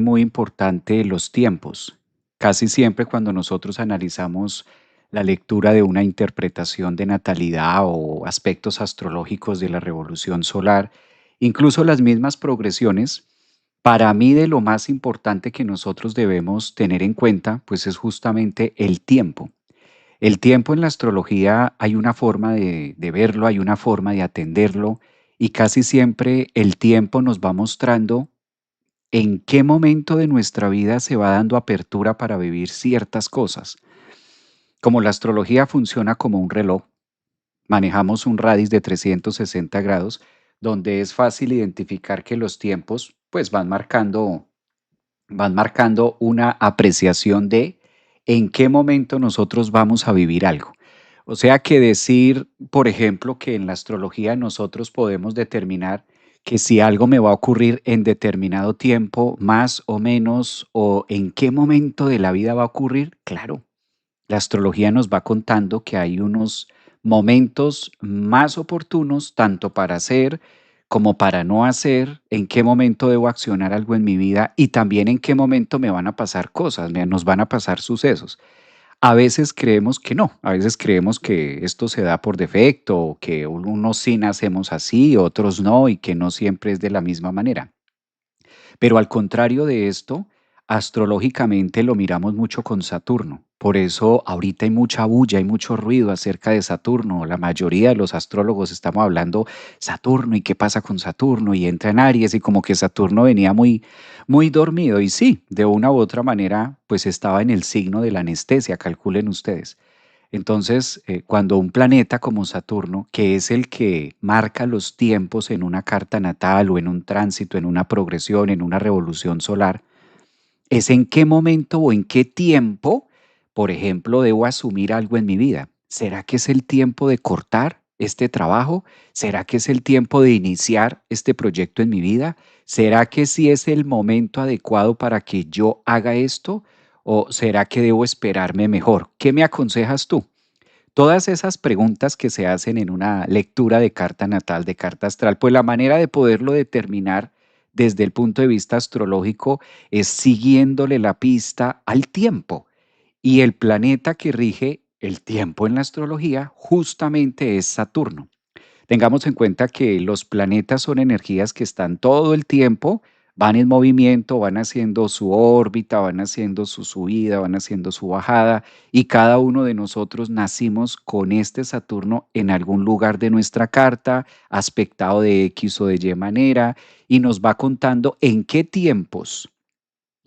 muy importante los tiempos. Casi siempre cuando nosotros analizamos la lectura de una interpretación de natalidad o aspectos astrológicos de la revolución solar, incluso las mismas progresiones, para mí de lo más importante que nosotros debemos tener en cuenta, pues es justamente el tiempo. El tiempo en la astrología hay una forma de verlo, hay una forma de atenderlo y casi siempre el tiempo nos va mostrando en qué momento de nuestra vida se va dando apertura para vivir ciertas cosas. Como la astrología funciona como un reloj, manejamos un radius de 360 grados, donde es fácil identificar que los tiempos pues van marcando una apreciación de en qué momento nosotros vamos a vivir algo. O sea que decir, por ejemplo, que en la astrología nosotros podemos determinar que si algo me va a ocurrir en determinado tiempo, más o menos, o en qué momento de la vida va a ocurrir, claro, la astrología nos va contando que hay unos momentos más oportunos tanto para hacer como para no hacer, en qué momento debo accionar algo en mi vida y también en qué momento me van a pasar cosas, nos van a pasar sucesos. A veces creemos que no, a veces creemos que esto se da por defecto, o que unos sí nacemos así, otros no, y que no siempre es de la misma manera. Pero al contrario de esto, astrológicamente lo miramos mucho con Saturno. Por eso ahorita hay mucha bulla, hay mucho ruido acerca de Saturno. La mayoría de los astrólogos estamos hablando Saturno y qué pasa con Saturno y entra en Aries y como que Saturno venía muy, muy dormido. Y sí, de una u otra manera, pues estaba en el signo de la anestesia, calculen ustedes. Entonces, cuando un planeta como Saturno, que es el que marca los tiempos en una carta natal o en un tránsito, en una progresión, en una revolución solar, es en qué momento o en qué tiempo, por ejemplo, debo asumir algo en mi vida. ¿Será que es el tiempo de cortar este trabajo? ¿Será que es el tiempo de iniciar este proyecto en mi vida? ¿Será que sí es el momento adecuado para que yo haga esto? ¿O será que debo esperarme mejor? ¿Qué me aconsejas tú? Todas esas preguntas que se hacen en una lectura de carta natal, de carta astral, pues la manera de poderlo determinar desde el punto de vista astrológico es siguiéndole la pista al tiempo. Y el planeta que rige el tiempo en la astrología justamente es Saturno. Tengamos en cuenta que los planetas son energías que están todo el tiempo, van en movimiento, van haciendo su órbita, van haciendo su subida, van haciendo su bajada, y cada uno de nosotros nacimos con este Saturno en algún lugar de nuestra carta, aspectado de X o de Y manera, y nos va contando en qué tiempos,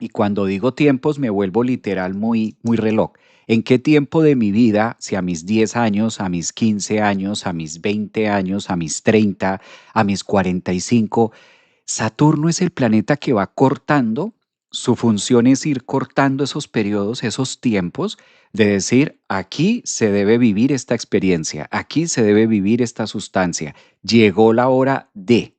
y cuando digo tiempos me vuelvo literal muy, muy reloj. ¿En qué tiempo de mi vida, si a mis 10 años, a mis 15 años, a mis 20 años, a mis 30, a mis 45, Saturno es el planeta que va cortando? Su función es ir cortando esos periodos, esos tiempos, de decir, aquí se debe vivir esta experiencia, aquí se debe vivir esta sustancia. Llegó la hora de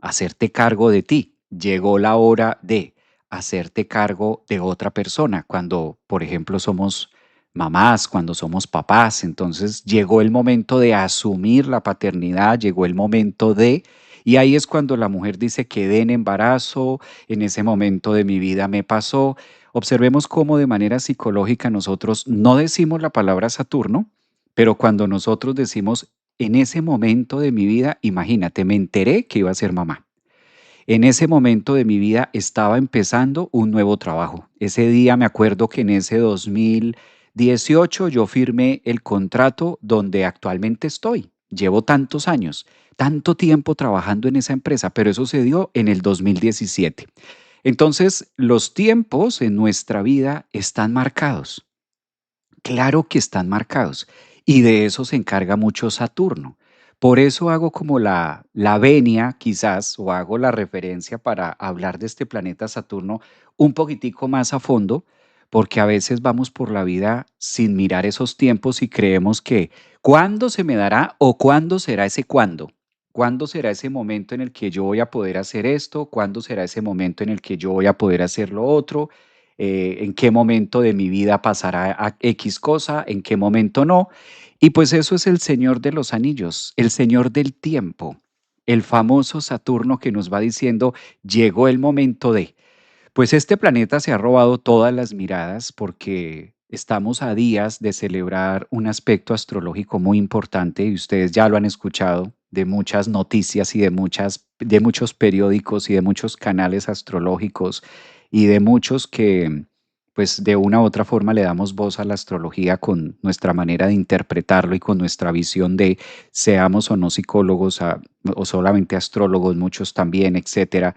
hacerte cargo de ti. Llegó la hora de hacerte cargo de otra persona. Cuando, por ejemplo, somos mamás, cuando somos papás, entonces llegó el momento de asumir la paternidad, llegó el momento de... Y ahí es cuando la mujer dice quedé en embarazo, en ese momento de mi vida me pasó. Observemos cómo de manera psicológica nosotros no decimos la palabra Saturno, pero cuando nosotros decimos en ese momento de mi vida, imagínate, me enteré que iba a ser mamá. En ese momento de mi vida estaba empezando un nuevo trabajo. Ese día me acuerdo que en ese 2018 yo firmé el contrato donde actualmente estoy. Llevo tantos años, tanto tiempo trabajando en esa empresa, pero eso se dio en el 2017. Entonces, los tiempos en nuestra vida están marcados. Claro que están marcados y de eso se encarga mucho Saturno. Por eso hago como la venia quizás o hago la referencia para hablar de este planeta Saturno un poquitico más a fondo, porque a veces vamos por la vida sin mirar esos tiempos y creemos que ¿cuándo se me dará o cuándo será ese cuándo? ¿Cuándo será ese momento en el que yo voy a poder hacer esto? ¿Cuándo será ese momento en el que yo voy a poder hacer lo otro? En qué momento de mi vida pasará a X cosa, en qué momento no. Y pues eso es el Señor de los Anillos, el Señor del tiempo, el famoso Saturno que nos va diciendo, llegó el momento de. Pues este planeta se ha robado todas las miradas porque estamos a días de celebrar un aspecto astrológico muy importante y ustedes ya lo han escuchado de muchas noticias y de muchos periódicos y de muchos canales astrológicos y de muchos que pues de una u otra forma le damos voz a la astrología con nuestra manera de interpretarlo y con nuestra visión de seamos o no psicólogos o solamente astrólogos, muchos también, etcétera.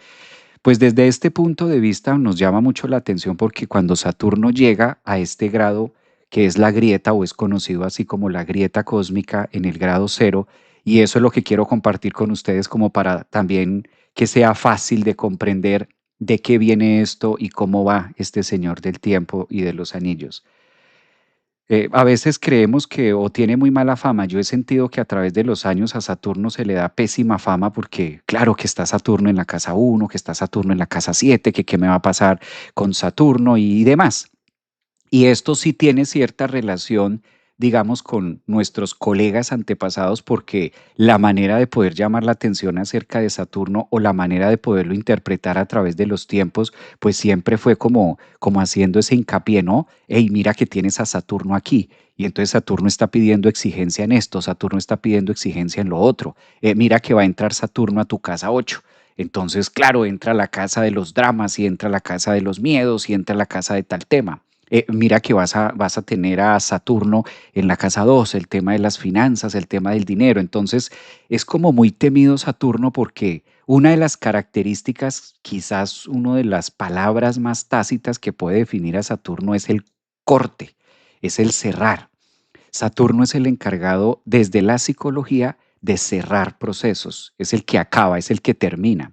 Pues desde este punto de vista nos llama mucho la atención porque cuando Saturno llega a este grado, que es la grieta o es conocido así como la grieta cósmica en el grado cero, y eso es lo que quiero compartir con ustedes como para también que sea fácil de comprender de qué viene esto y cómo va este señor del tiempo y de los anillos. A veces creemos que o tiene muy mala fama. Yo he sentido que a través de los años a Saturno se le da pésima fama porque, claro, que está Saturno en la casa uno, que está Saturno en la casa 7, que qué me va a pasar con Saturno y demás. Y esto sí tiene cierta relación, digamos, con nuestros colegas antepasados, porque la manera de poder llamar la atención acerca de Saturno o la manera de poderlo interpretar a través de los tiempos, pues siempre fue como haciendo ese hincapié, ¿no? Hey, mira que tienes a Saturno aquí. Y entonces Saturno está pidiendo exigencia en esto, Saturno está pidiendo exigencia en lo otro. Mira que va a entrar Saturno a tu casa 8. Entonces, claro, entra a la casa de los dramas y entra a la casa de los miedos y entra a la casa de tal tema. Mira que vas a tener a Saturno en la casa 2, el tema de las finanzas, el tema del dinero. Entonces, es como muy temido Saturno porque una de las características, quizás una de las palabras más tácitas que puede definir a Saturno es el corte, es el cerrar. Saturno es el encargado desde la psicología de cerrar procesos, es el que acaba, es el que termina.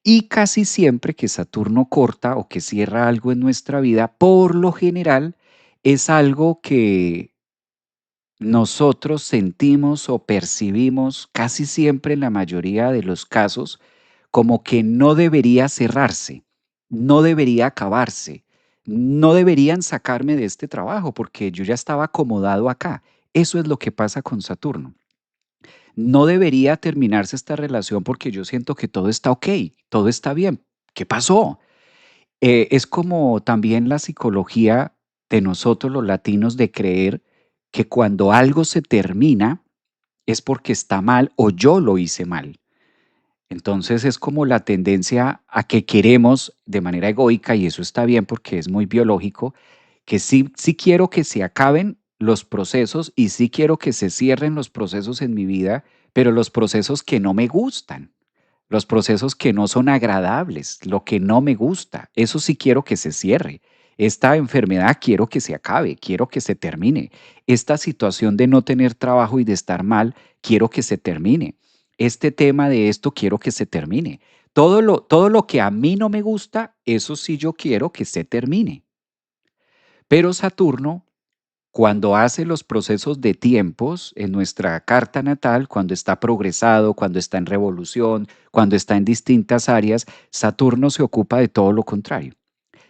Y casi siempre que Saturno corta o que cierra algo en nuestra vida, por lo general es algo que nosotros sentimos o percibimos casi siempre en la mayoría de los casos como que no debería cerrarse, no debería acabarse, no deberían sacarme de este trabajo porque yo ya estaba acomodado acá. Eso es lo que pasa con Saturno. No debería terminarse esta relación porque yo siento que todo está ok, todo está bien. ¿Qué pasó? Es como también la psicología de nosotros los latinos de creer que cuando algo se termina es porque está mal o yo lo hice mal. Entonces es como la tendencia a que queremos de manera egoica, y eso está bien porque es muy biológico, que sí quiero que se acaben los procesos y sí quiero que se cierren los procesos en mi vida, pero los procesos que no me gustan, los procesos que no son agradables, lo que no me gusta, eso sí quiero que se cierre. Esta enfermedad quiero que se acabe, quiero que se termine. Esta situación de no tener trabajo y de estar mal, quiero que se termine. Este tema de esto quiero que se termine. Todo lo que a mí no me gusta, eso sí yo quiero que se termine. Pero Saturno, cuando hace los procesos de tiempos en nuestra carta natal, cuando está progresado, cuando está en revolución, cuando está en distintas áreas, Saturno se ocupa de todo lo contrario.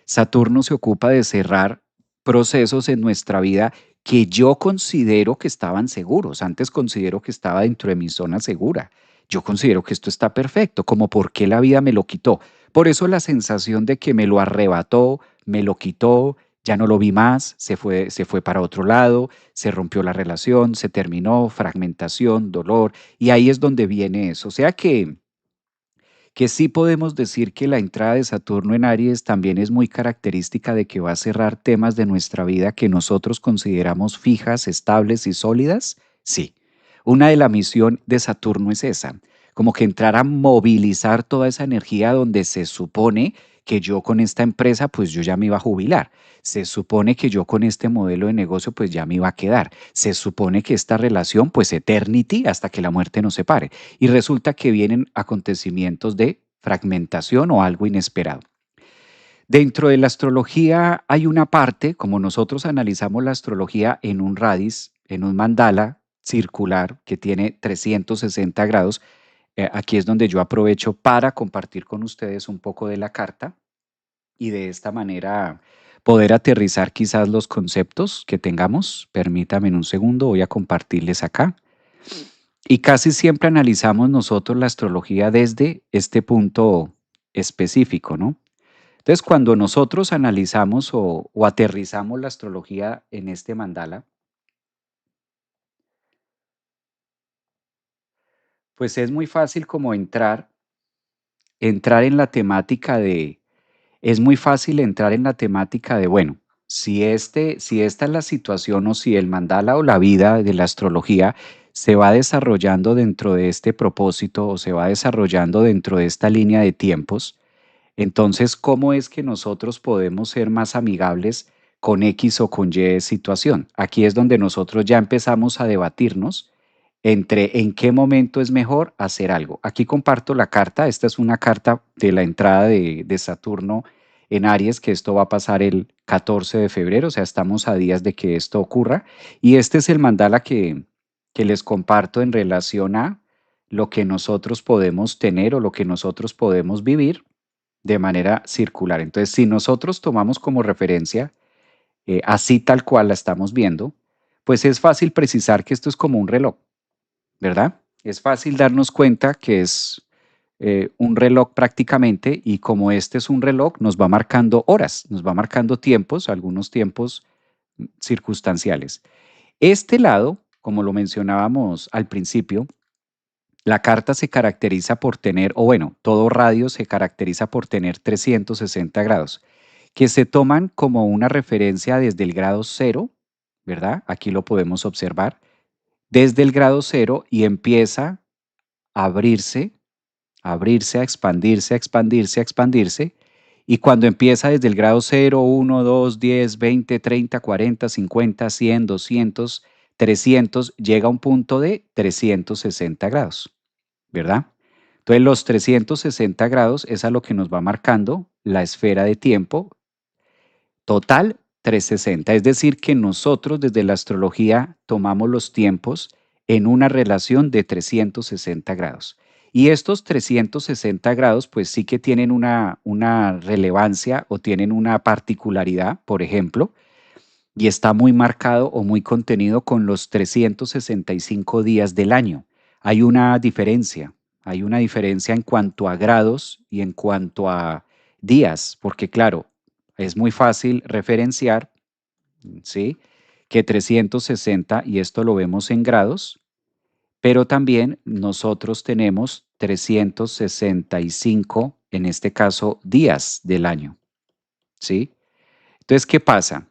Saturno se ocupa de cerrar procesos en nuestra vida que yo considero que estaban seguros. Antes considero que estaba dentro de mi zona segura. Yo considero que esto está perfecto, como por qué la vida me lo quitó. Por eso la sensación de que me lo arrebató, me lo quitó, ya no lo vi más, se fue para otro lado, se rompió la relación, se terminó, fragmentación, dolor, y ahí es donde viene eso. O sea que sí podemos decir que la entrada de Saturno en Aries también es muy característica de que va a cerrar temas de nuestra vida que nosotros consideramos fijas, estables y sólidas. Sí, una de la misión de Saturno es esa, como que entrar a movilizar toda esa energía donde se supone que yo con esta empresa pues yo ya me iba a jubilar. Se supone que yo con este modelo de negocio pues ya me iba a quedar. Se supone que esta relación pues eternity hasta que la muerte nos separe y resulta que vienen acontecimientos de fragmentación o algo inesperado. Dentro de la astrología hay una parte, como nosotros analizamos la astrología en un radix, en un mandala circular que tiene 360 grados, aquí es donde yo aprovecho para compartir con ustedes un poco de la carta y de esta manera poder aterrizar quizás los conceptos que tengamos. Permítame un segundo, voy a compartirles acá. Y casi siempre analizamos nosotros la astrología desde este punto específico, ¿no? Entonces, cuando nosotros analizamos o aterrizamos la astrología en este mandala, pues es muy fácil como entrar en la temática de es muy fácil entrar en la temática de, bueno, si esta es la situación o si el mandala o la vida de la astrología se va desarrollando dentro de este propósito o se va desarrollando dentro de esta línea de tiempos, entonces, ¿cómo es que nosotros podemos ser más amigables con X o con Y situación? Aquí es donde nosotros ya empezamos a debatirnos entre en qué momento es mejor hacer algo. Aquí comparto la carta, esta es una carta de la entrada de Saturno en Aries, que esto va a pasar el 14 de febrero, o sea, estamos a días de que esto ocurra. Y este es el mandala que les comparto en relación a lo que nosotros podemos tener o lo que nosotros podemos vivir de manera circular. Entonces, si nosotros tomamos como referencia, así tal cual la estamos viendo, pues es fácil precisar que esto es como un reloj, ¿verdad? Es fácil darnos cuenta que es un reloj prácticamente y como este es un reloj, nos va marcando horas, nos va marcando tiempos, algunos tiempos circunstanciales. Este lado, como lo mencionábamos al principio, la carta se caracteriza por tener, o bueno, todo radio se caracteriza por tener 360 grados, que se toman como una referencia desde el grado cero, ¿verdad? Aquí lo podemos observar, desde el grado cero y empieza a abrirse, a expandirse, a expandirse, a expandirse. Y cuando empieza desde el grado cero, 1, 2, 10, 20, 30, 40, 50, 100, 200, 300, llega a un punto de 360 grados. ¿Verdad? Entonces los 360 grados es a lo que nos va marcando la esfera de tiempo total 360. Es decir, que nosotros desde la astrología tomamos los tiempos en una relación de 360 grados. Y estos 360 grados pues sí que tienen una relevancia o tienen una particularidad, por ejemplo, y está muy marcado o muy contenido con los 365 días del año. Hay una diferencia en cuanto a grados y en cuanto a días, porque claro, es muy fácil referenciar, ¿sí? Que 360, y esto lo vemos en grados, pero también nosotros tenemos 365, en este caso, días del año, ¿sí? Entonces, ¿qué pasa?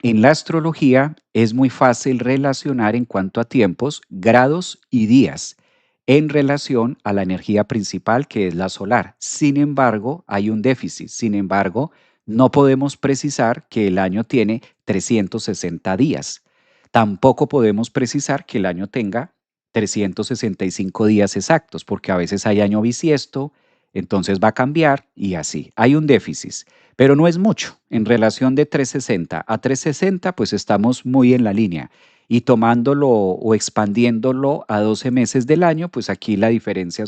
En la astrología es muy fácil relacionar en cuanto a tiempos, grados y días en relación a la energía principal que es la solar. Sin embargo, hay un déficit. Sin embargo, no podemos precisar que el año tiene 360 días. Tampoco podemos precisar que el año tenga 365 días exactos, porque a veces hay año bisiesto, entonces va a cambiar y así. Hay un déficit, pero no es mucho. En relación de 360 a 360, pues estamos muy en la línea. Y tomándolo o expandiéndolo a 12 meses del año, pues aquí la diferencia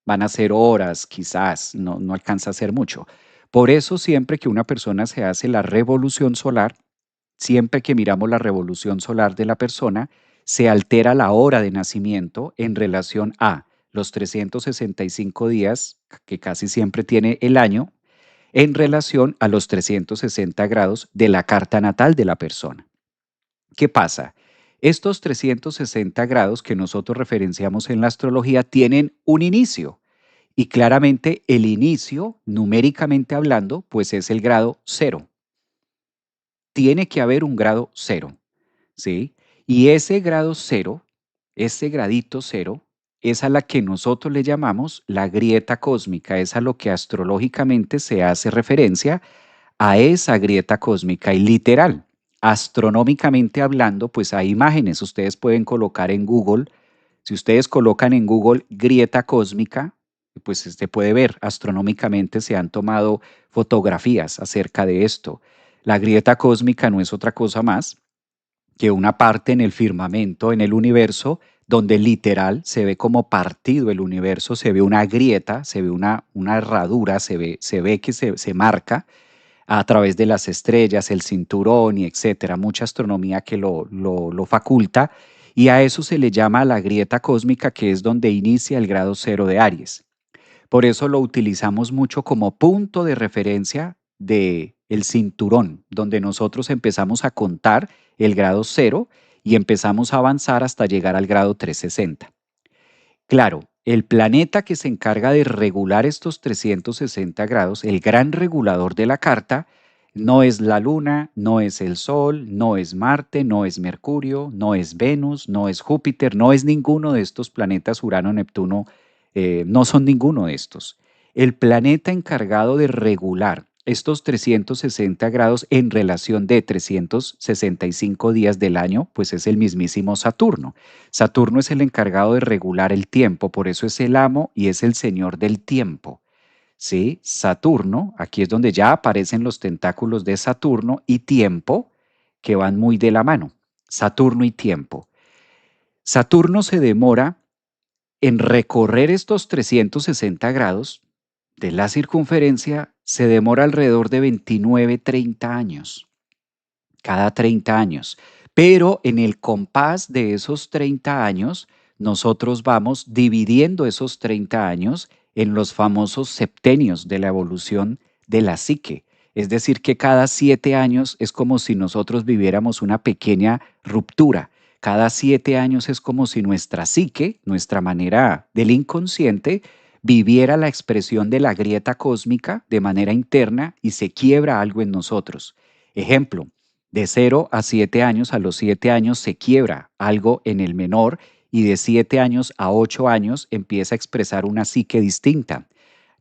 van a ser horas, quizás, no alcanza a ser mucho. Por eso siempre que una persona se hace la revolución solar, siempre que miramos la revolución solar de la persona, se altera la hora de nacimiento en relación a los 365 días que casi siempre tiene el año en relación a los 360 grados de la carta natal de la persona. ¿Qué pasa? Estos 360 grados que nosotros referenciamos en la astrología tienen un inicio y claramente el inicio, numéricamente hablando, pues es el grado cero. Tiene que haber un grado cero, ¿sí? Y ese grado cero, ese gradito cero, es a la que nosotros le llamamos la grieta cósmica, es a lo que astrológicamente se hace referencia a esa grieta cósmica y literal, astronómicamente hablando, pues hay imágenes, ustedes pueden colocar en Google, si ustedes colocan en Google grieta cósmica, pues se puede ver, astronómicamente se han tomado fotografías acerca de esto. La grieta cósmica no es otra cosa más que una parte en el firmamento, en el universo, donde literal se ve como partido el universo, se ve una grieta, se ve una herradura, se ve que se marca a través de las estrellas, el cinturón y etcétera, mucha astronomía que lo faculta, y a eso se le llama la grieta cósmica, que es donde inicia el grado cero de Aries. Por eso lo utilizamos mucho como punto de referencia de el cinturón, donde nosotros empezamos a contar el grado cero y empezamos a avanzar hasta llegar al grado 360. Claro, el planeta que se encarga de regular estos 360 grados, el gran regulador de la carta, no es la Luna, no es el Sol, no es Marte, no es Mercurio, no es Venus, no es Júpiter, no es ninguno de estos planetas, Urano, Neptuno, no son ninguno de estos. El planeta encargado de regular estos 360 grados en relación de 365 días del año, pues es el mismísimo Saturno. Saturno es el encargado de regular el tiempo, por eso es el amo y es el señor del tiempo. ¿Sí? Saturno, aquí es donde ya aparecen los tentáculos de Saturno y tiempo, que van muy de la mano. Saturno y tiempo. Saturno se demora en recorrer estos 360 grados de la circunferencia, se demora alrededor de 29, 30 años, cada 30 años. Pero en el compás de esos 30 años, nosotros vamos dividiendo esos 30 años en los famosos septenios de la evolución de la psique. Es decir, que cada 7 años es como si nosotros viviéramos una pequeña ruptura. Cada 7 años es como si nuestra psique, nuestra manera del inconsciente, viviera la expresión de la grieta cósmica de manera interna y se quiebra algo en nosotros. Ejemplo, de 0 a 7 años, a los 7 años se quiebra algo en el menor y de 7 años a 8 años empieza a expresar una psique distinta.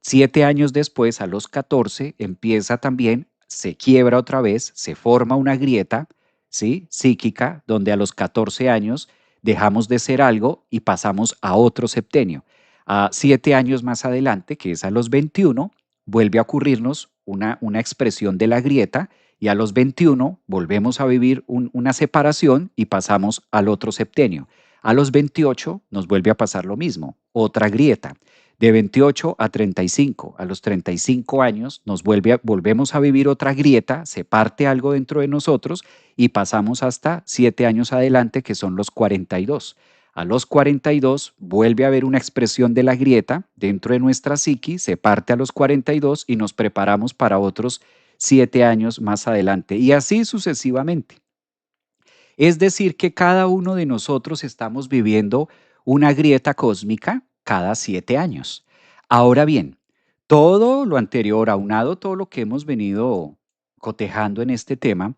7 años después, a los 14, empieza también, se quiebra otra vez, se forma una grieta, ¿sí? Psíquica, donde a los 14 años dejamos de ser algo y pasamos a otro septenio. A 7 años más adelante, que es a los 21, vuelve a ocurrirnos una expresión de la grieta y a los 21 volvemos a vivir una separación y pasamos al otro septenio. A los 28 nos vuelve a pasar lo mismo, otra grieta. De 28 a 35, a los 35 años volvemos a vivir otra grieta, se parte algo dentro de nosotros y pasamos hasta 7 años adelante, que son los 42. A los 42 vuelve a haber una expresión de la grieta dentro de nuestra psiqui, se parte a los 42 y nos preparamos para otros 7 años más adelante y así sucesivamente. Es decir, que cada uno de nosotros estamos viviendo una grieta cósmica cada 7 años. Ahora bien, todo lo anterior, aunado todo lo que hemos venido cotejando en este tema,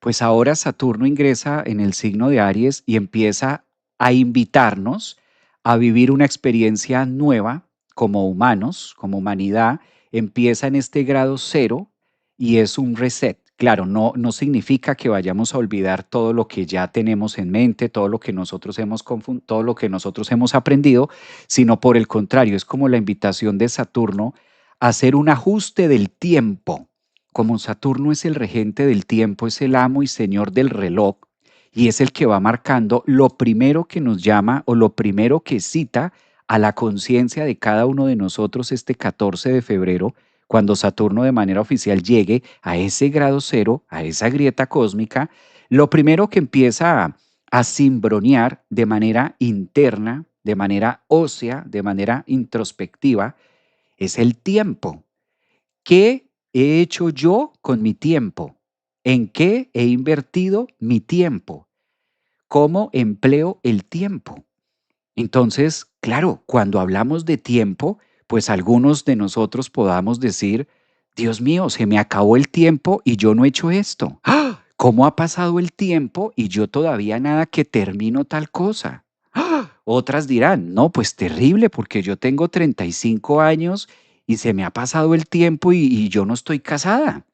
pues ahora Saturno ingresa en el signo de Aries y empieza a invitarnos a vivir una experiencia nueva como humanos, como humanidad. Empieza en este grado cero y es un reset. Claro, no significa que vayamos a olvidar todo lo que ya tenemos en mente, todo lo que nosotros todo lo que nosotros hemos aprendido, sino por el contrario, es como la invitación de Saturno a hacer un ajuste del tiempo. Como Saturno es el regente del tiempo, es el amo y señor del reloj y es el que va marcando lo primero que nos llama o lo primero que cita a la conciencia de cada uno de nosotros este 14 de febrero, cuando Saturno de manera oficial llegue a ese grado cero, a esa grieta cósmica, lo primero que empieza a cimbronear de manera interna, de manera ósea, de manera introspectiva, es el tiempo. ¿Qué he hecho yo con mi tiempo? ¿En qué he invertido mi tiempo? ¿Cómo empleo el tiempo? Entonces, claro, cuando hablamos de tiempo, pues algunos de nosotros podamos decir, Dios mío, se me acabó el tiempo y yo no he hecho esto. ¡Ah! ¿Cómo ha pasado el tiempo y yo todavía nada que termino tal cosa? ¡Ah! Otras dirán, no, pues terrible, porque yo tengo 35 años y se me ha pasado el tiempo y yo no estoy casada.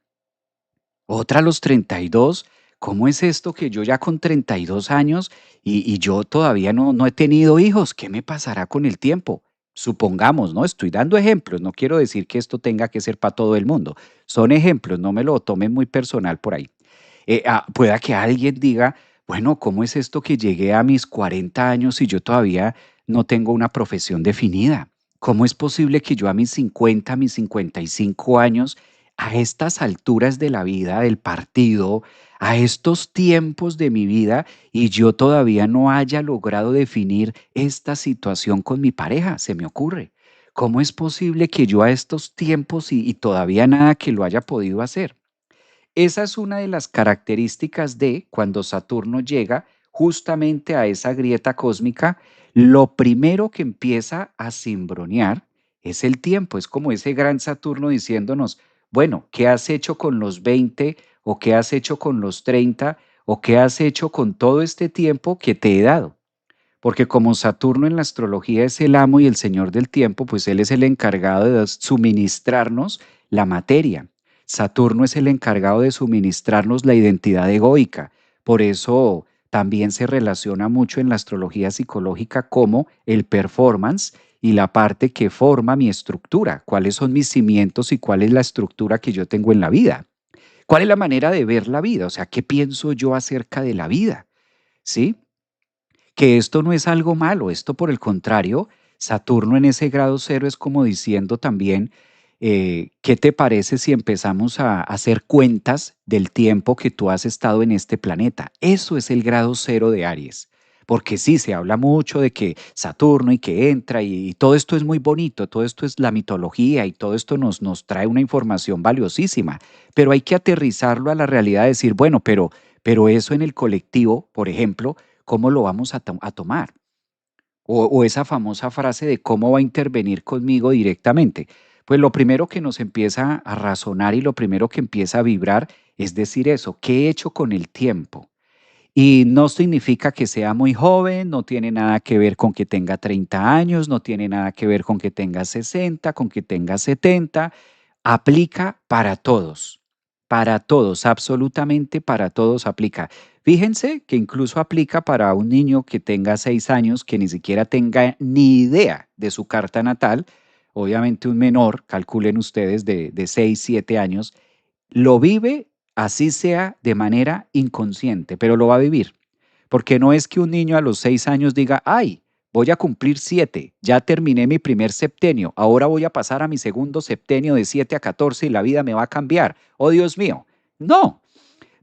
Otra a los 32, ¿cómo es esto que yo ya con 32 años y yo todavía no he tenido hijos? ¿Qué me pasará con el tiempo? Supongamos, ¿no? Estoy dando ejemplos, no quiero decir que esto tenga que ser para todo el mundo. Son ejemplos, no me lo tomen muy personal por ahí. Pueda que alguien diga, bueno, ¿cómo es esto que llegué a mis 40 años y yo todavía no tengo una profesión definida? ¿Cómo es posible que yo a mis 50, mis 55 años, a estas alturas de la vida, del partido, a estos tiempos de mi vida, y yo todavía no haya logrado definir esta situación con mi pareja? Se me ocurre. ¿cómo es posible que yo a estos tiempos y todavía nada que lo haya podido hacer? Esa es una de las características de cuando Saturno llega justamente a esa grieta cósmica, lo primero que empieza a cimbronear es el tiempo, es como ese gran Saturno diciéndonos, bueno, ¿qué has hecho con los 20 o qué has hecho con los 30 o qué has hecho con todo este tiempo que te he dado? Porque como Saturno en la astrología es el amo y el señor del tiempo, pues él es el encargado de suministrarnos la materia. Saturno es el encargado de suministrarnos la identidad egoica. Por eso también se relaciona mucho en la astrología psicológica como el performance y la parte que forma mi estructura, cuáles son mis cimientos y cuál es la estructura que yo tengo en la vida. ¿Cuál es la manera de ver la vida? O sea, ¿qué pienso yo acerca de la vida? ¿Sí? Que esto no es algo malo, esto por el contrario, Saturno en ese grado cero es como diciendo también, ¿qué te parece si empezamos a hacer cuentas del tiempo que tú has estado en este planeta? Eso es el grado cero de Aries. Porque sí, se habla mucho de que Saturno y que entra y todo esto es muy bonito, todo esto es la mitología y todo esto nos trae una información valiosísima, pero hay que aterrizarlo a la realidad, de decir, bueno, pero eso en el colectivo, por ejemplo, ¿cómo lo vamos a tomar? O esa famosa frase de cómo va a intervenir conmigo directamente. Pues lo primero que nos empieza a razonar y lo primero que empieza a vibrar es decir eso, ¿qué he hecho con el tiempo? Y no significa que sea muy joven, no tiene nada que ver con que tenga 30 años, no tiene nada que ver con que tenga 60, con que tenga 70. Aplica para todos, absolutamente para todos aplica. Fíjense que incluso aplica para un niño que tenga 6 años, que ni siquiera tenga ni idea de su carta natal. Obviamente un menor, calculen ustedes, de 6, 7 años, lo vive así sea de manera inconsciente, pero lo va a vivir. Porque no es que un niño a los 6 años diga, ay, voy a cumplir 7, ya terminé mi primer septenio, ahora voy a pasar a mi segundo septenio de 7 a 14 y la vida me va a cambiar. Oh, Dios mío. No,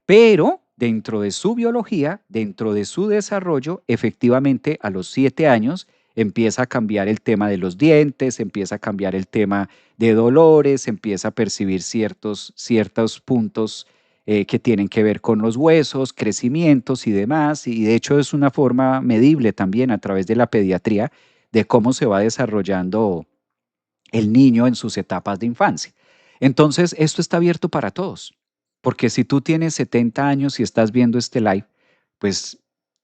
pero dentro de su biología, dentro de su desarrollo, efectivamente a los 7 años empieza a cambiar el tema de los dientes, empieza a cambiar el tema de dolores, empieza a percibir ciertos puntos que tienen que ver con los huesos, crecimientos y demás. Y de hecho es una forma medible también a través de la pediatría de cómo se va desarrollando el niño en sus etapas de infancia. Entonces, esto está abierto para todos, porque si tú tienes 70 años y estás viendo este live, pues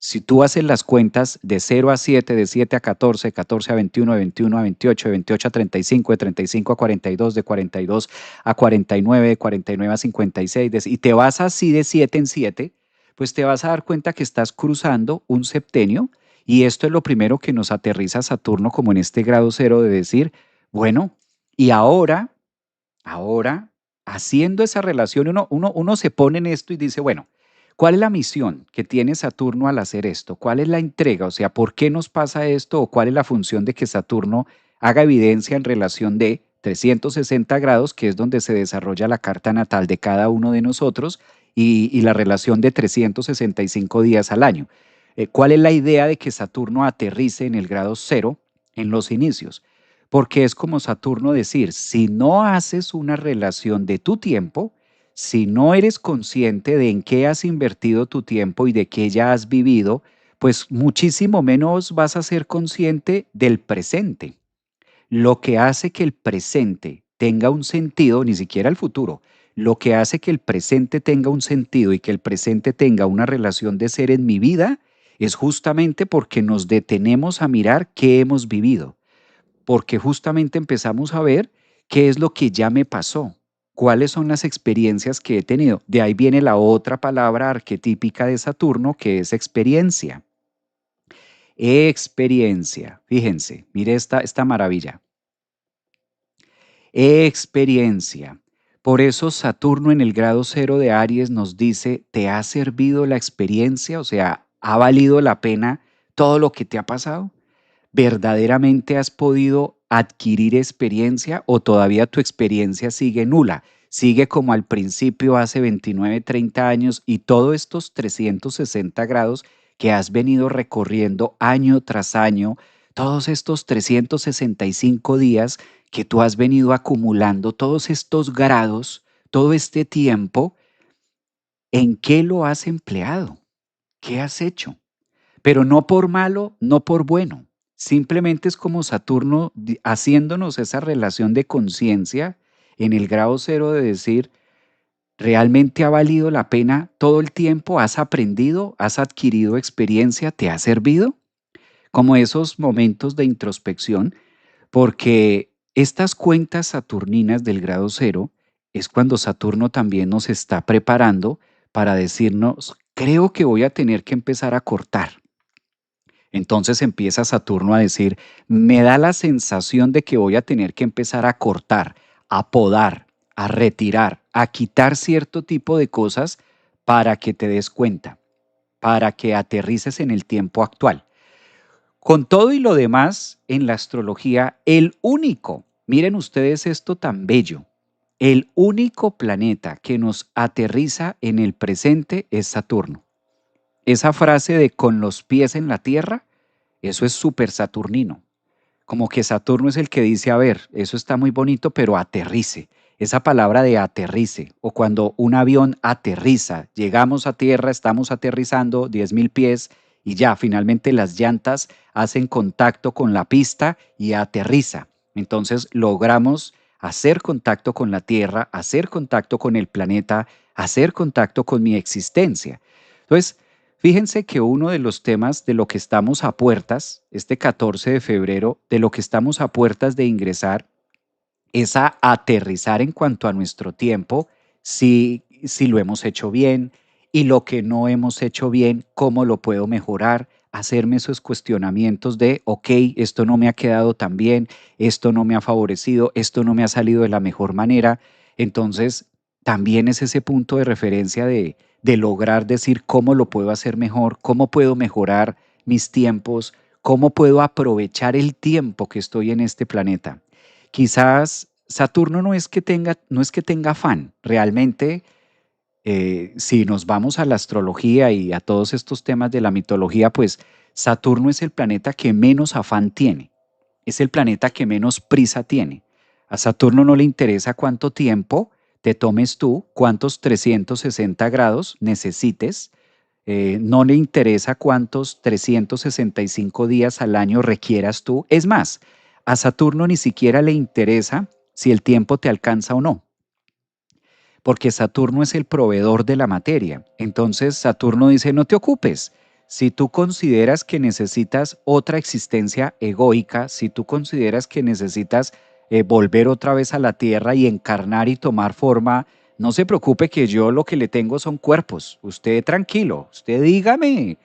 si tú haces las cuentas de 0 a 7, de 7 a 14, de 14 a 21, de 21 a 28, de 28 a 35, de 35 a 42, de 42 a 49, de 49 a 56, y te vas así de 7 en 7, pues te vas a dar cuenta que estás cruzando un septenio y esto es lo primero que nos aterriza a Saturno como en este grado cero de decir, bueno, y ahora, haciendo esa relación, uno se pone en esto y dice, bueno, ¿cuál es la misión que tiene Saturno al hacer esto? ¿Cuál es la entrega? O sea, ¿por qué nos pasa esto? ¿O cuál es la función de que Saturno haga evidencia en relación de 360 grados, que es donde se desarrolla la carta natal de cada uno de nosotros, y la relación de 365 días al año? ¿Cuál es la idea de que Saturno aterrice en el grado cero en los inicios? Porque es como Saturno decir, si no haces una relación de tu tiempo, si no eres consciente de en qué has invertido tu tiempo y de qué ya has vivido, pues muchísimo menos vas a ser consciente del presente. Lo que hace que el presente tenga un sentido, ni siquiera el futuro, lo que hace que el presente tenga un sentido y que el presente tenga una relación de ser en mi vida es justamente porque nos detenemos a mirar qué hemos vivido, porque justamente empezamos a ver qué es lo que ya me pasó, cuáles son las experiencias que he tenido. De ahí viene la otra palabra arquetípica de Saturno, que es experiencia. Experiencia. Fíjense, mire esta maravilla. Experiencia. Por eso Saturno en el grado cero de Aries nos dice, ¿te ha servido la experiencia? O sea, ¿ha valido la pena todo lo que te ha pasado? ¿Verdaderamente has podido adquirir experiencia o todavía tu experiencia sigue nula? Sigue como al principio hace 29, 30 años y todos estos 360 grados que has venido recorriendo año tras año, Todos estos 365 días que tú has venido acumulando, todos estos grados, todo este tiempo, ¿en qué lo has empleado? ¿Qué has hecho? Pero no por malo, no por bueno. Simplemente es como Saturno haciéndonos esa relación de conciencia en el grado cero de decir, ¿realmente ha valido la pena todo el tiempo? ¿Has aprendido? ¿Has adquirido experiencia? ¿Te ha servido? Como esos momentos de introspección, porque estas cuentas saturninas del grado cero es cuando Saturno también nos está preparando para decirnos, creo que voy a tener que empezar a cortar. Entonces empieza Saturno a decir, me da la sensación de que voy a tener que empezar a cortar, a podar, a retirar, a quitar cierto tipo de cosas para que te des cuenta, para que aterrices en el tiempo actual. Con todo y lo demás, en la astrología, el único, miren ustedes esto tan bello, el único planeta que nos aterriza en el presente es Saturno. Esa frase de con los pies en la tierra, eso es súper saturnino. Como que Saturno es el que dice, a ver, eso está muy bonito, pero aterrice. Esa palabra de aterrice, o cuando un avión aterriza, llegamos a tierra, estamos aterrizando 10.000 pies y ya, finalmente las llantas hacen contacto con la pista y aterriza. Entonces logramos hacer contacto con la Tierra, hacer contacto con el planeta, hacer contacto con mi existencia. Entonces, fíjense que uno de los temas de lo que estamos a puertas, este 14 de febrero, de lo que estamos a puertas de ingresar, es a aterrizar en cuanto a nuestro tiempo, si lo hemos hecho bien y lo que no hemos hecho bien, cómo lo puedo mejorar, hacerme esos cuestionamientos de, ok, esto no me ha quedado tan bien, esto no me ha favorecido, esto no me ha salido de la mejor manera. Entonces, también es ese punto de referencia de lograr decir cómo lo puedo hacer mejor, cómo puedo mejorar mis tiempos, cómo puedo aprovechar el tiempo que estoy en este planeta. Quizás Saturno no es que tenga afán, realmente si nos vamos a la astrología y a todos estos temas de la mitología, pues Saturno es el planeta que menos afán tiene, es el planeta que menos prisa tiene. A Saturno no le interesa cuánto tiempo te tomes tú, cuántos 360 grados necesites, no le interesa cuántos 365 días al año requieras tú. Es más, a Saturno ni siquiera le interesa si el tiempo te alcanza o no, porque Saturno es el proveedor de la materia. Entonces Saturno dice, no te ocupes. Si tú consideras que necesitas otra existencia egoica, si tú consideras que necesitas volver otra vez a la Tierra y encarnar y tomar forma, no se preocupe que yo lo que le tengo son cuerpos. Usted tranquilo, usted dígame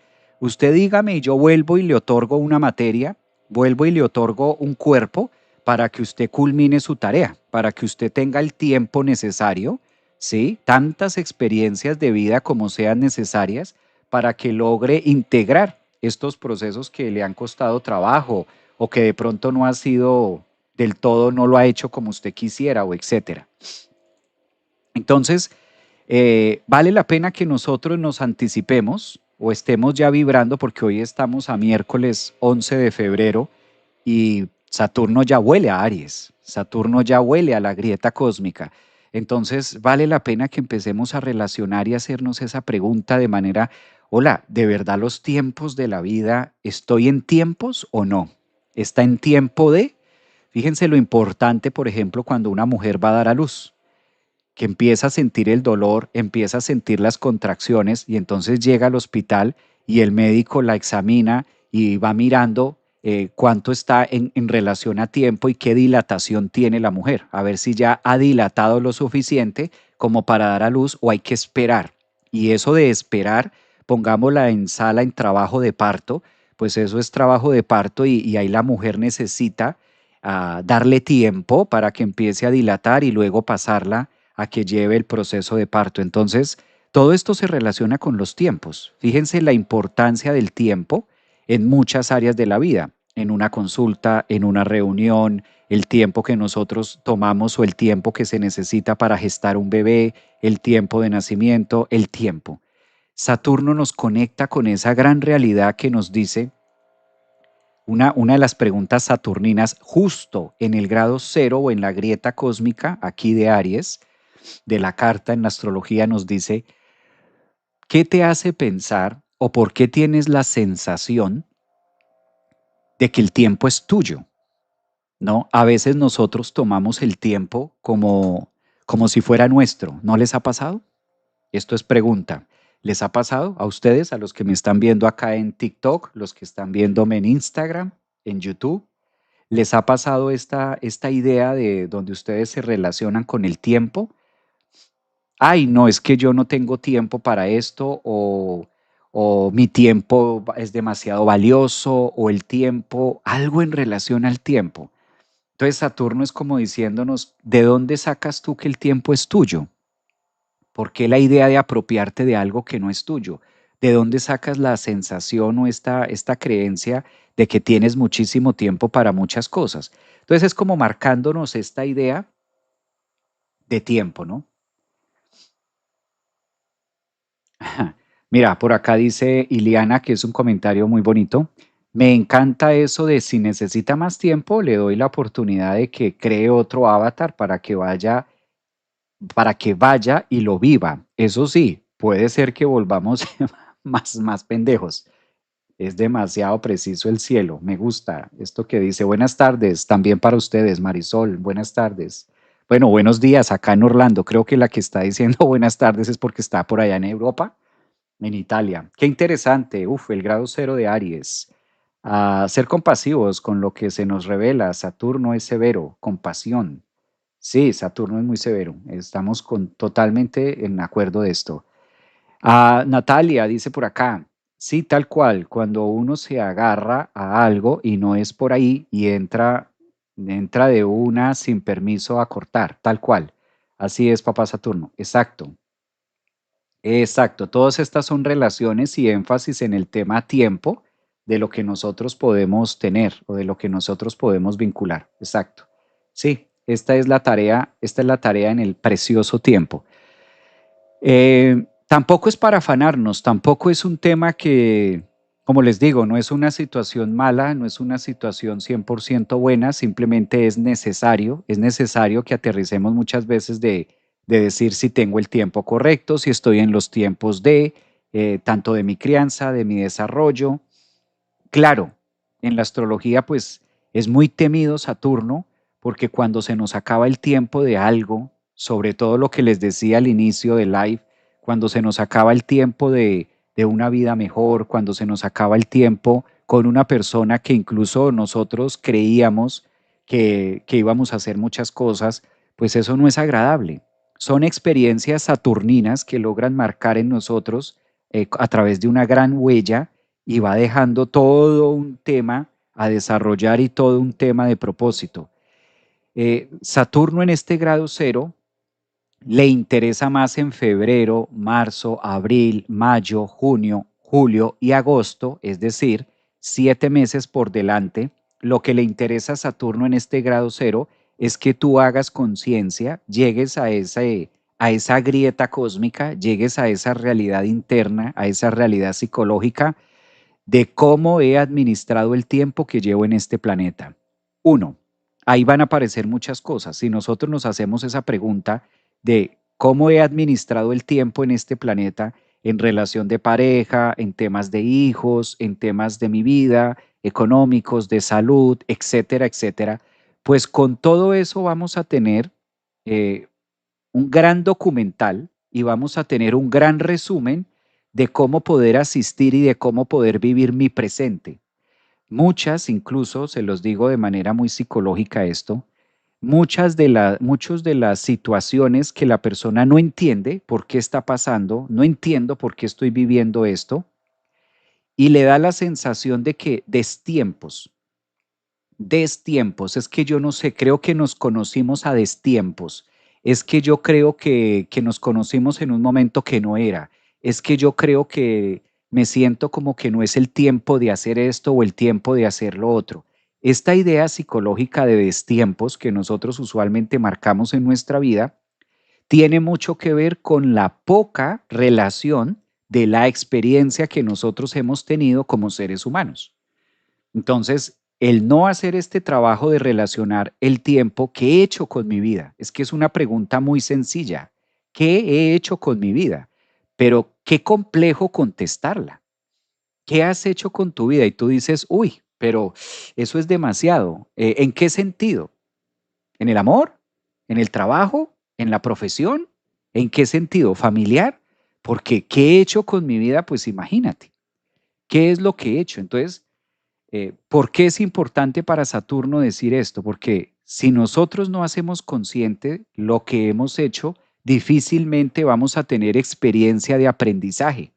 y yo vuelvo y le otorgo una materia, vuelvo y le otorgo un cuerpo para que usted culmine su tarea, para que usted tenga el tiempo necesario, ¿sí? Tantas experiencias de vida como sean necesarias para que logre integrar estos procesos que le han costado trabajo o que de pronto no ha sido del todo, no lo ha hecho como usted quisiera o etcétera. Entonces, vale la pena que nosotros nos anticipemos o estemos ya vibrando porque hoy estamos a miércoles 11 de febrero y Saturno ya huele a Aries, Saturno ya huele a la grieta cósmica. Entonces vale la pena que empecemos a relacionar y hacernos esa pregunta de manera, hola, ¿de verdad los tiempos de la vida, estoy en tiempos o no? ¿Está en tiempo de? Fíjense lo importante, por ejemplo, cuando una mujer va a dar a luz, que empieza a sentir el dolor, empieza a sentir las contracciones y entonces llega al hospital y el médico la examina y va mirando cuánto está en relación a tiempo y qué dilatación tiene la mujer, a ver si ya ha dilatado lo suficiente como para dar a luz o hay que esperar. Y eso de esperar, pongámosla en sala en trabajo de parto, pues eso es trabajo de parto y ahí la mujer necesita darle tiempo para que empiece a dilatar y luego pasarla a que lleve el proceso de parto. Entonces, todo esto se relaciona con los tiempos. Fíjense la importancia del tiempo en muchas áreas de la vida, en una consulta, en una reunión, el tiempo que nosotros tomamos o el tiempo que se necesita para gestar un bebé, el tiempo de nacimiento, el tiempo. Saturno nos conecta con esa gran realidad que nos dice, una de las preguntas saturninas justo en el grado cero o en la grieta cósmica aquí de Aries, de la carta en la astrología nos dice, ¿qué te hace pensar o por qué tienes la sensación de que el tiempo es tuyo? ¿No? A veces nosotros tomamos el tiempo como si fuera nuestro. ¿No les ha pasado? Esto es pregunta. ¿Les ha pasado a ustedes, a los que me están viendo acá en TikTok, los que están viéndome en Instagram, en YouTube? ¿Les ha pasado esta idea de donde ustedes se relacionan con el tiempo? Ay, no, es que yo no tengo tiempo para esto o mi tiempo es demasiado valioso o el tiempo, algo en relación al tiempo. Entonces Saturno es como diciéndonos, ¿de dónde sacas tú que el tiempo es tuyo? ¿Por qué la idea de apropiarte de algo que no es tuyo? ¿De dónde sacas la sensación o esta creencia de que tienes muchísimo tiempo para muchas cosas? Entonces es como marcándonos esta idea de tiempo, ¿no? Mira, por acá dice Iliana, que es un comentario muy bonito. Me encanta eso de si necesita más tiempo, le doy la oportunidad de que cree otro avatar para que vaya y lo viva. Eso sí, puede ser que volvamos más pendejos. Es demasiado preciso el cielo. Me gusta esto que dice. Buenas tardes, también para ustedes, Marisol. Buenas tardes. Bueno, buenos días acá en Orlando. Creo que la que está diciendo buenas tardes es porque está por allá en Europa, en Italia. Qué interesante. Uf, el grado cero de Aries. Ser compasivos con lo que se nos revela. Saturno es severo, compasión. Sí, Saturno es muy severo. Estamos totalmente en acuerdo de esto. Natalia dice por acá, sí, tal cual, cuando uno se agarra a algo y no es por ahí y entra de una sin permiso a cortar, tal cual. Así es, papá Saturno. Exacto, exacto. Todas estas son relaciones y énfasis en el tema tiempo de lo que nosotros podemos tener o de lo que nosotros podemos vincular. Exacto. Sí, esta es la tarea en el precioso tiempo. Tampoco es para afanarnos, tampoco es un tema que, como les digo, no es una situación mala, no es una situación 100% buena, simplemente es necesario que aterricemos muchas veces de decir si tengo el tiempo correcto, si estoy en los tiempos tanto de mi crianza, de mi desarrollo. Claro, en la astrología pues es muy temido Saturno porque cuando se nos acaba el tiempo de algo, sobre todo lo que les decía al inicio del live, cuando se nos acaba el tiempo de una vida mejor, cuando se nos acaba el tiempo con una persona que incluso nosotros creíamos que íbamos a hacer muchas cosas, pues eso no es agradable. Son experiencias saturninas que logran marcar en nosotros a través de una gran huella y va dejando todo un tema a desarrollar y todo un tema de propósito. Saturno en este grado cero le interesa más en febrero, marzo, abril, mayo, junio, julio y agosto, es decir, 7 meses por delante. Lo que le interesa a Saturno en este grado cero es que tú hagas conciencia, llegues a esa grieta cósmica, llegues a esa realidad interna, a esa realidad psicológica de cómo he administrado el tiempo que llevo en este planeta. Uno, ahí van a aparecer muchas cosas. Si nosotros nos hacemos esa pregunta de cómo he administrado el tiempo en este planeta en relación de pareja, en temas de hijos, en temas de mi vida, económicos, de salud, etcétera, etcétera, pues con todo eso vamos a tener eh, un gran documental y vamos a tener un gran resumen de cómo poder asistir y de cómo poder vivir mi presente. Muchas, incluso, se los digo de manera muy psicológica esto, muchos de las situaciones que la persona no entiende por qué está pasando, no entiendo por qué estoy viviendo esto, y le da la sensación de que destiempos, destiempos, es que yo no sé, creo que nos conocimos a destiempos, es que yo creo que nos conocimos en un momento que no era, es que yo creo que me siento como que no es el tiempo de hacer esto o el tiempo de hacer lo otro. Esta idea psicológica de destiempos que nosotros usualmente marcamos en nuestra vida tiene mucho que ver con la poca relación de la experiencia que nosotros hemos tenido como seres humanos. Entonces, el no hacer este trabajo de relacionar el tiempo, ¿qué he hecho con mi vida? Es que es una pregunta muy sencilla. ¿Qué he hecho con mi vida? Pero qué complejo contestarla. ¿Qué has hecho con tu vida? Y tú dices, uy, pero eso es demasiado. ¿En qué sentido? ¿En el amor? ¿En el trabajo? ¿En la profesión? ¿En qué sentido? ¿Familiar? Porque ¿qué he hecho con mi vida? Pues imagínate, ¿qué es lo que he hecho? Entonces, ¿por qué es importante para Saturno decir esto? Porque si nosotros no hacemos consciente lo que hemos hecho, difícilmente vamos a tener experiencia de aprendizaje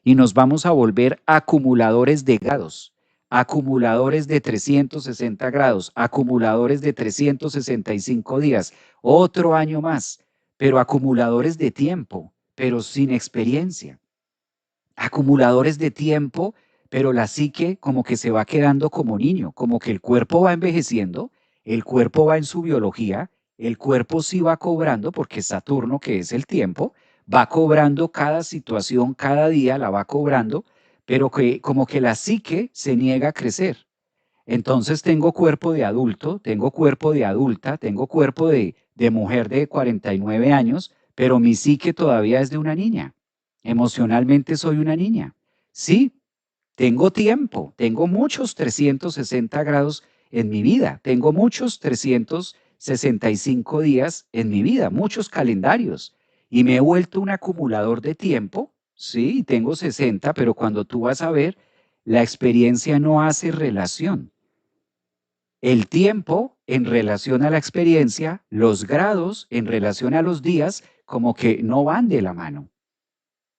y nos vamos a volver acumuladores de grados, acumuladores de 360 grados, acumuladores de 365 días, otro año más, pero acumuladores de tiempo, pero sin experiencia, acumuladores de tiempo, pero la psique como que se va quedando como niño, como que el cuerpo va envejeciendo, el cuerpo va en su biología, el cuerpo sí va cobrando, porque Saturno, que es el tiempo, va cobrando cada situación, cada día la va cobrando, pero que como que la psique se niega a crecer. Entonces tengo cuerpo de adulto, tengo cuerpo de adulta, tengo cuerpo de mujer de 49 años, pero mi psique todavía es de una niña. Emocionalmente soy una niña. Sí, tengo tiempo, tengo muchos 360 grados en mi vida, tengo muchos 365 días en mi vida, muchos calendarios. Y me he vuelto un acumulador de tiempo, sí, tengo 60, pero cuando tú vas a ver, la experiencia no hace relación. El tiempo en relación a la experiencia, los grados en relación a los días, como que no van de la mano.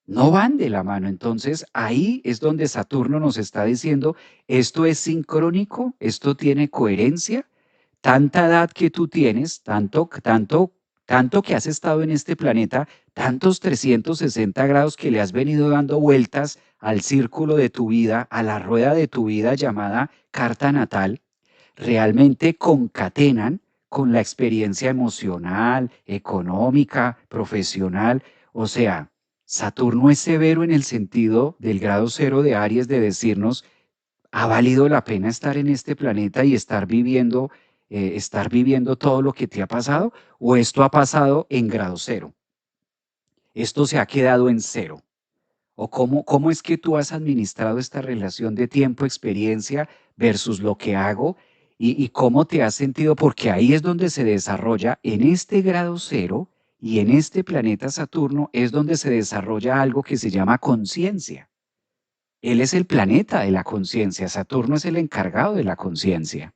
No van de la mano. Entonces ahí es donde Saturno nos está diciendo, esto es sincrónico, esto tiene coherencia, tanta edad que tú tienes, tanto que has estado en este planeta, tantos 360 grados que le has venido dando vueltas al círculo de tu vida, a la rueda de tu vida llamada carta natal, realmente concatenan con la experiencia emocional, económica, profesional. O sea, Saturno es severo en el sentido del grado cero de Aries de decirnos, ¿ha valido la pena estar en este planeta y estar viviendo todo lo que te ha pasado? ¿O esto ha pasado en grado cero? ¿Esto se ha quedado en cero? ¿O cómo es que tú has administrado esta relación de tiempo, experiencia versus lo que hago? Y cómo te has sentido, porque ahí es donde se desarrolla, en este grado cero y en este planeta Saturno, es donde se desarrolla algo que se llama conciencia. Él es el planeta de la conciencia, Saturno es el encargado de la conciencia.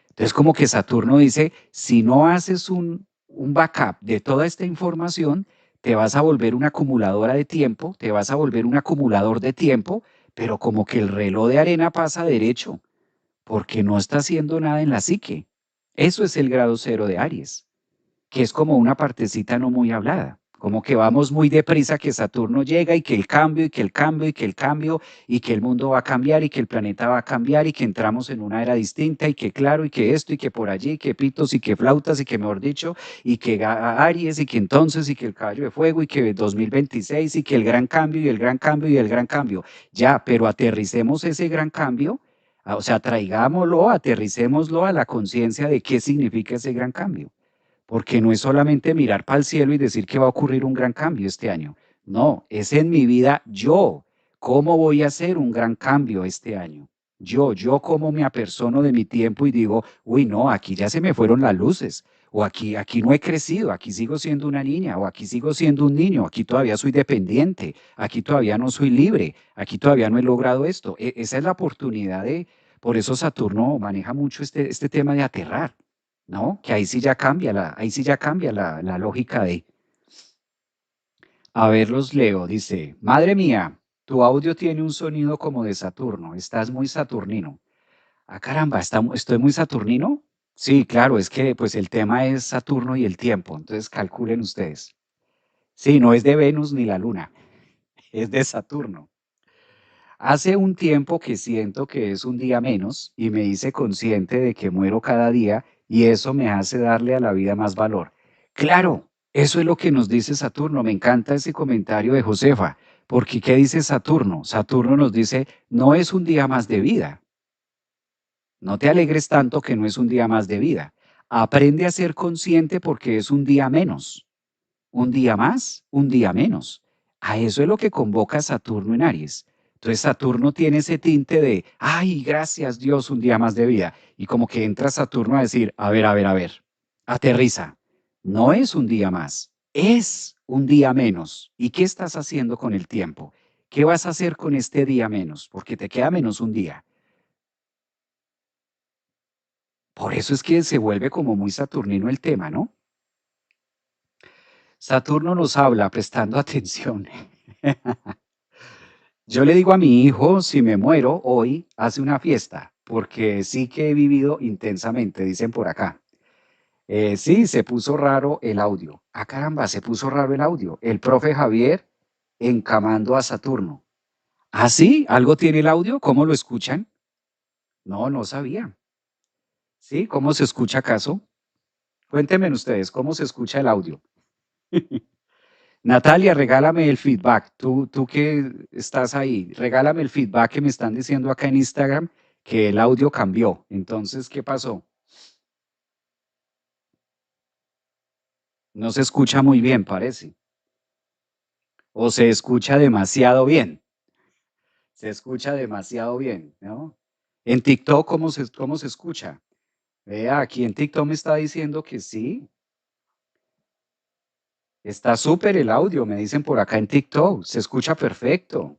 Entonces, como que Saturno dice, si no haces un backup de toda esta información, te vas a volver una acumuladora de tiempo, te vas a volver un acumulador de tiempo, pero como que el reloj de arena pasa derecho, porque no está haciendo nada en la psique. Eso es el grado cero de Aries, que es como una partecita no muy hablada, como que vamos muy deprisa, que Saturno llega y que el cambio y que el cambio y que el cambio y que el mundo va a cambiar y que el planeta va a cambiar y que entramos en una era distinta y que claro y que esto y que por allí, y que pitos y que flautas y que mejor dicho y que Aries y que entonces y que el caballo de fuego y que 2026 y que el gran cambio y el gran cambio y el gran cambio. Ya, pero aterricemos ese gran cambio. O sea, traigámoslo, aterricémoslo a la conciencia de qué significa ese gran cambio, porque no es solamente mirar para el cielo y decir que va a ocurrir un gran cambio este año. No, es en mi vida yo. ¿Cómo voy a hacer un gran cambio este año? Yo cómo me apersono de mi tiempo y digo, uy, no, aquí ya se me fueron las luces, o aquí no he crecido, aquí sigo siendo una niña, o aquí sigo siendo un niño, aquí todavía soy dependiente, aquí todavía no soy libre, aquí todavía no he logrado esto. Esa es la oportunidad de, por eso Saturno maneja mucho este tema de aterrar. ¿No? Que ahí sí ya cambia la lógica de, a ver, los leo, dice, madre mía, tu audio tiene un sonido como de Saturno, estás muy saturnino. Ah, caramba, ¿estoy muy saturnino? Sí, claro, es que pues el tema es Saturno y el tiempo, entonces calculen ustedes. Sí, no es de Venus ni la Luna, es de Saturno. Hace un tiempo que siento que es un día menos y me hice consciente de que muero cada día y eso me hace darle a la vida más valor. Claro, eso es lo que nos dice Saturno. Me encanta ese comentario de Josefa, porque ¿qué dice Saturno? Saturno nos dice, no es un día más de vida, No te alegres tanto que no es un día más de vida. Aprende a ser consciente porque es un día menos. Un día más, un día menos. A eso es lo que convoca Saturno en Aries. Entonces Saturno tiene ese tinte de, ay, gracias Dios, un día más de vida. Y como que entra Saturno a decir, a ver, aterriza. No es un día más, es un día menos. ¿Y qué estás haciendo con el tiempo? ¿Qué vas a hacer con este día menos? Porque te queda menos un día. Por eso es que se vuelve como muy saturnino el tema, ¿no? Saturno nos habla prestando atención. Yo le digo a mi hijo, si me muero hoy, hace una fiesta, porque sí que he vivido intensamente, dicen por acá. Sí, se puso raro el audio. Ah, caramba, se puso raro el audio. El profe Javier encamando a Saturno. ¿Ah, sí? ¿Algo tiene el audio? ¿Cómo lo escuchan? No, no sabía. ¿Sí? ¿Cómo se escucha acaso? Cuéntenme ustedes, ¿cómo se escucha el audio? Natalia, regálame el feedback. Tú que estás ahí, regálame el feedback que me están diciendo acá en Instagram que el audio cambió. Entonces, ¿qué pasó? No se escucha muy bien, parece. O se escucha demasiado bien. Se escucha demasiado bien, ¿no? En TikTok, ¿cómo se escucha? Vea, aquí en TikTok me está diciendo que sí. Está súper el audio, me dicen por acá en TikTok. Se escucha perfecto.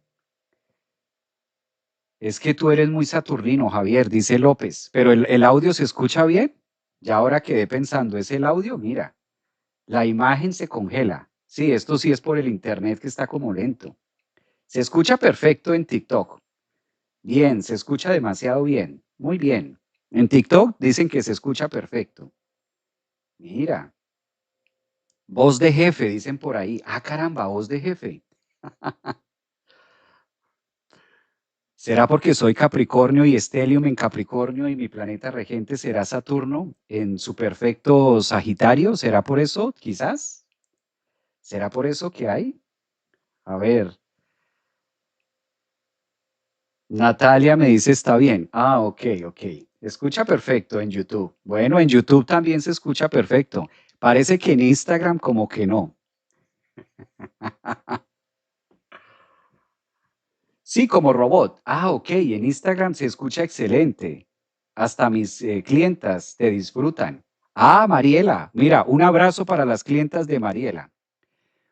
Es que tú eres muy saturnino, Javier, dice López, pero el audio se escucha bien. Ya ahora quedé pensando, es el audio, mira, la imagen se congela. Sí, esto sí es por el internet que está como lento. Se escucha perfecto en TikTok. Bien, se escucha demasiado bien. Muy bien. En TikTok dicen que se escucha perfecto. Mira, voz de jefe, dicen por ahí. Ah, caramba, voz de jefe. ¿Será porque soy Capricornio y Stellium en Capricornio y mi planeta regente será Saturno en su perfecto Sagitario? ¿Será por eso, quizás? ¿Será por eso que hay? A ver, Natalia me dice está bien. Ah, ok, ok. Escucha perfecto en YouTube. Bueno, en YouTube también se escucha perfecto. Parece que en Instagram como que no. Sí, como robot. Ah, ok, en Instagram se escucha excelente. Hasta mis clientas te disfrutan. Ah, Mariela, mira, un abrazo para las clientas de Mariela.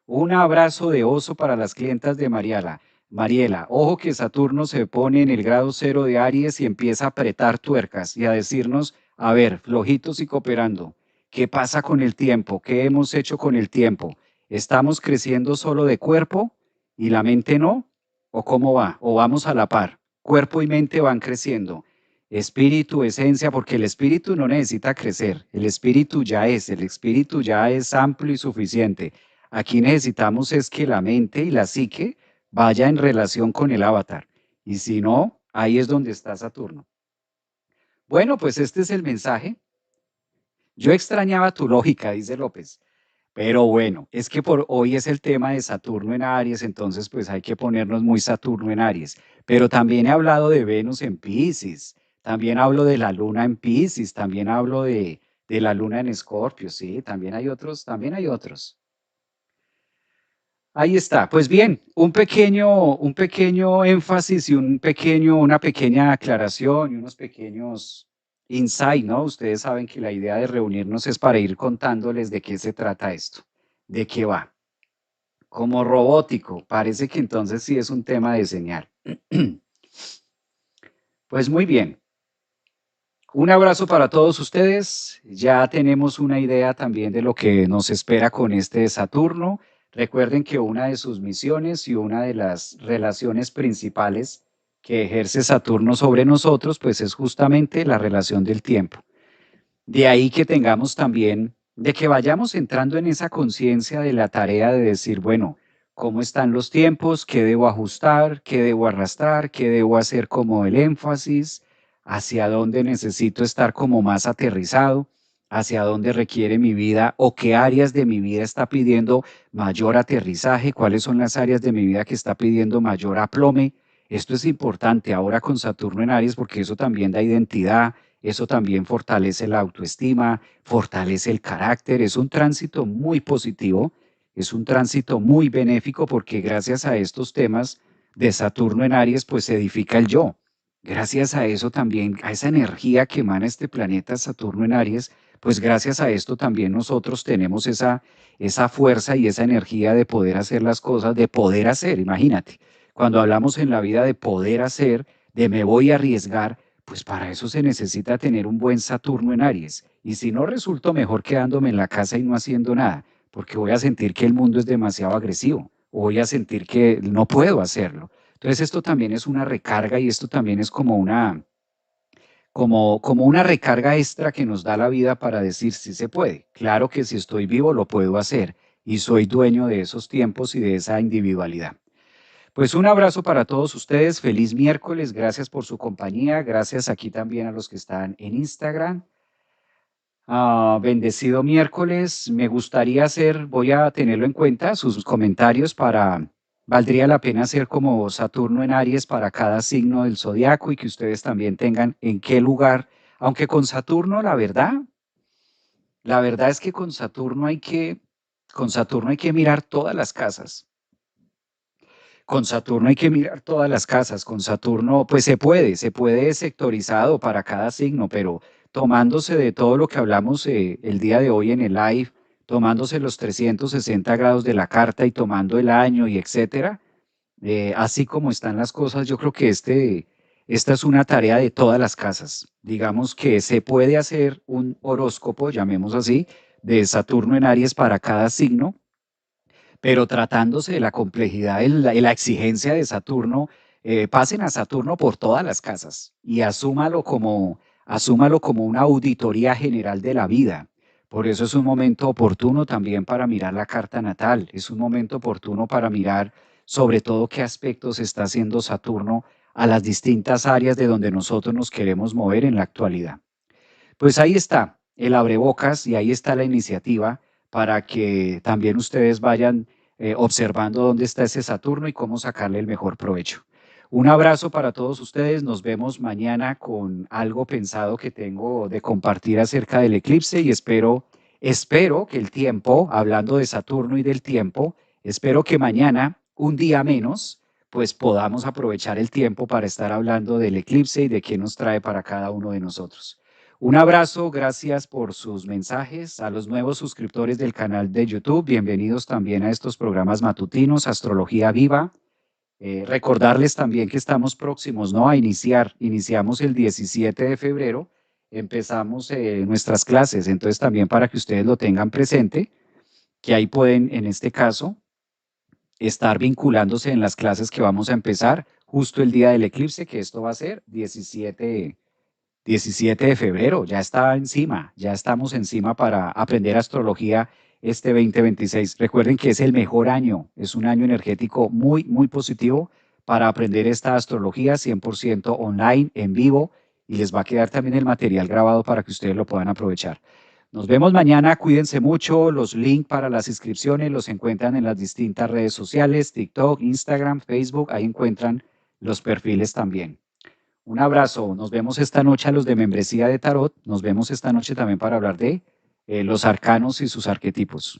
Un abrazo de oso para las clientas de Mariela. Mariela, ojo que Saturno se pone en el grado cero de Aries y empieza a apretar tuercas y a decirnos, a ver, flojitos y cooperando, ¿qué pasa con el tiempo? ¿Qué hemos hecho con el tiempo? ¿Estamos creciendo solo de cuerpo y la mente no? ¿O cómo va? ¿O vamos a la par? Cuerpo y mente van creciendo. Espíritu, esencia, porque el espíritu no necesita crecer, el espíritu ya es amplio y suficiente. Aquí necesitamos es que la mente y la psique vaya en relación con el avatar. Y si no, ahí es donde está Saturno. Bueno, pues este es el mensaje. Yo extrañaba tu lógica, dice López. Pero bueno, es que por hoy es el tema de Saturno en Aries, entonces pues hay que ponernos muy Saturno en Aries. Pero también he hablado de Venus en Pisces, también hablo de la Luna en Pisces, también hablo de la Luna en Escorpio, sí, también hay otros, también hay otros. Ahí está. Pues bien, un pequeño énfasis y una pequeña aclaración y unos pequeños insight, ¿no? Ustedes saben que la idea de reunirnos es para ir contándoles de qué se trata esto, de qué va. Como robótico, parece que entonces sí es un tema de señal. Pues muy bien. Un abrazo para todos ustedes. Ya tenemos una idea también de lo que nos espera con este Saturno. Recuerden que una de sus misiones y una de las relaciones principales que ejerce Saturno sobre nosotros, pues es justamente la relación del tiempo. De ahí que tengamos también, de que vayamos entrando en esa conciencia de la tarea de decir, bueno, ¿cómo están los tiempos? ¿Qué debo ajustar? ¿Qué debo arrastrar? ¿Qué debo hacer como el énfasis? ¿Hacia dónde necesito estar como más aterrizado? ¿Hacia dónde requiere mi vida o qué áreas de mi vida está pidiendo mayor aterrizaje? ¿Cuáles son las áreas de mi vida que está pidiendo mayor aplome? Esto es importante ahora con Saturno en Aries porque eso también da identidad, eso también fortalece la autoestima, fortalece el carácter. Es un tránsito muy positivo, es un tránsito muy benéfico porque gracias a estos temas de Saturno en Aries, pues se edifica el yo. Gracias a eso también, a esa energía que emana este planeta Saturno en Aries, pues gracias a esto también nosotros tenemos esa fuerza y esa energía de poder hacer las cosas, de poder hacer, imagínate. Cuando hablamos en la vida de poder hacer, de me voy a arriesgar, pues para eso se necesita tener un buen Saturno en Aries. Y si no, resulto mejor quedándome en la casa y no haciendo nada, porque voy a sentir que el mundo es demasiado agresivo, o voy a sentir que no puedo hacerlo. Entonces esto también es una recarga y esto también es como una recarga extra que nos da la vida para decir si se puede. Claro que si estoy vivo lo puedo hacer y soy dueño de esos tiempos y de esa individualidad. Pues un abrazo para todos ustedes, feliz miércoles, gracias por su compañía, gracias aquí también a los que están en Instagram. Bendecido miércoles, me gustaría hacer, voy a tenerlo en cuenta, sus comentarios valdría la pena hacer como Saturno en Aries para cada signo del zodiaco y que ustedes también tengan en qué lugar, aunque con Saturno, la verdad es que con Saturno hay que mirar todas las casas. Con Saturno hay que mirar todas las casas. Con Saturno, pues se puede sectorizado para cada signo, pero tomándose de todo lo que hablamos el día de hoy en el live, tomándose los 360 grados de la carta y tomando el año y etcétera, así como están las cosas, yo creo que esta es una tarea de todas las casas. Digamos que se puede hacer un horóscopo, llamemos así, de Saturno en Aries para cada signo, pero tratándose de la complejidad y la exigencia de Saturno, pasen a Saturno por todas las casas y asúmalo como una auditoría general de la vida. Por eso es un momento oportuno también para mirar la carta natal, es un momento oportuno para mirar sobre todo qué aspectos está haciendo Saturno a las distintas áreas de donde nosotros nos queremos mover en la actualidad. Pues ahí está el abrebocas y ahí está la iniciativa para que también ustedes vayan observando dónde está ese Saturno y cómo sacarle el mejor provecho. Un abrazo para todos ustedes. Nos vemos mañana con algo pensado que tengo de compartir acerca del eclipse y espero que el tiempo, hablando de Saturno y del tiempo, espero que mañana, un día menos, pues podamos aprovechar el tiempo para estar hablando del eclipse y de qué nos trae para cada uno de nosotros. Un abrazo, gracias por sus mensajes. A los nuevos suscriptores del canal de YouTube, bienvenidos también a estos programas matutinos, Astrología Viva. Recordarles también que estamos próximos, ¿no? Iniciamos el 17 de febrero, empezamos nuestras clases, entonces también para que ustedes lo tengan presente, que ahí pueden, en este caso, estar vinculándose en las clases que vamos a empezar justo el día del eclipse, que esto va a ser 17 de febrero, ya está encima, ya estamos encima para aprender astrología este 2026. Recuerden que es el mejor año, es un año energético muy, muy positivo para aprender esta astrología 100% online, en vivo, y les va a quedar también el material grabado para que ustedes lo puedan aprovechar. Nos vemos mañana, cuídense mucho, los links para las inscripciones los encuentran en las distintas redes sociales, TikTok, Instagram, Facebook, ahí encuentran los perfiles también. Un abrazo. Nos vemos esta noche a los de membresía de Tarot. Nos vemos esta noche también para hablar de los arcanos y sus arquetipos.